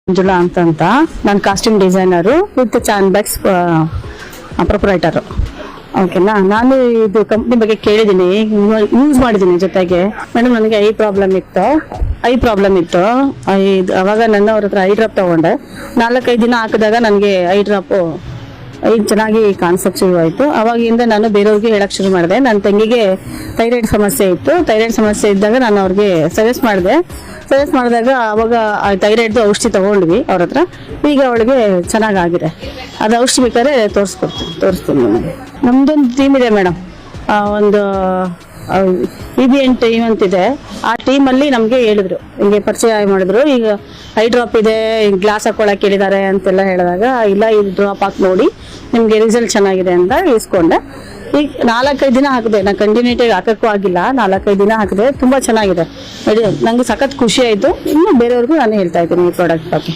ಮಂಜುಳಾ ಅಂತ ನಾನು costume designer with Chan bags proprietor. ಓಕೆನಾ. ನಾನು ಇದು ಕಂಪ್ನಿ ಬಗ್ಗೆ ಕೇಳಿದ್ದೀನಿ, ಯೂಸ್ ಮಾಡಿದ್ದೀನಿ. ಜೊತೆಗೆ ಮೇಡಮ್ ನನಗೆ ಐ ಪ್ರಾಬ್ಲಮ್ ಇತ್ತು. ಅವಾಗ ನನ್ನ ಅವ್ರ ಹತ್ರ ಐ ಡ್ರಾಪ್ ತಗೊಂಡೆ. 4-5 ದಿನ ಹಾಕಿದಾಗ ನನಗೆ ಐ ಡ್ರಾಪು ಚೆನ್ನಾಗಿ ಕಾನ್ಸೆಪ್ಟ್ ಶುರುವಾಯಿತು. ಅವಾಗಿಂದ ನಾನು ಬೇರೆಯವ್ರಿಗೆ ಹೇಳಕ್ ಶುರು ಮಾಡಿದೆ. ನನ್ನ ತಂಗಿಗೆ ಥೈರಾಯ್ಡ್ ಸಮಸ್ಯೆ ಇತ್ತು. ಥೈರಾಯ್ಡ್ ಸಮಸ್ಯೆ ಇದ್ದಾಗ ನಾನು ಅವ್ರಿಗೆ ಸಜೆಸ್ಟ್ ಮಾಡಿದಾಗ ಅವಾಗ ಥೈರಾಯ್ಡ್ದು ಔಷಧಿ ತಗೊಂಡ್ವಿ ಅವ್ರ ಹತ್ರ. ಈಗ ಅವಳಿಗೆ ಚೆನ್ನಾಗಾಗಿದೆ. ಅದು ಔಷಧಿ ಬೇಕಾದ್ರೆ ತೋರಿಸ್ತೀನಿ ನಿಮಗೆ. ನಮ್ದೊಂದು ಟೀಮ್ ಇದೆ ಮೇಡಮ್, ಒಂದು EBN ಟೀಮ್ ಅಂತಿದೆ. ಆ ಟೀಮಲ್ಲಿ ನಮಗೆ ಹೇಳಿದ್ರು, ಹಿಂಗೆ ಪರಿಚಯ ಮಾಡಿದ್ರು. ಈಗ ಐ ಡ್ರಾಪ್ ಇದೆ, ಗ್ಲಾಸ್ ಹಾಕೊಳಕ್ ಹೇಳಿದ್ದಾರೆ ಅಂತೆಲ್ಲ ಹೇಳಿದಾಗ, ಇಲ್ಲ ಈ ಡ್ರಾಪ್ ಹಾಕಿ ನೋಡಿ ನಿಮ್ಗೆ ರಿಸಲ್ಟ್ ಚೆನ್ನಾಗಿದೆ ಅಂತ ಇಸ್ಕೊಂಡೆ. ಈಗ 4-5 ದಿನ ಹಾಕಿದೆ. ನಾನು ಕಂಟಿನ್ಯೂಟಿಯಾಗಿ ಹಾಕಕ್ಕೂ ಆಗಿಲ್ಲ. 4-5 ದಿನ ಹಾಕಿದೆ, ತುಂಬಾ ಚೆನ್ನಾಗಿದೆ. ನಂಗೆ ಸಖತ್ ಖುಷಿ ಆಯ್ತು. ಇನ್ನು ಬೇರೆಯವ್ರಿಗೂ ನಾನು ಹೇಳ್ತಾ ಇದ್ದೀನಿ ಈ ಪ್ರಾಡಕ್ಟ್ ಬಗ್ಗೆ.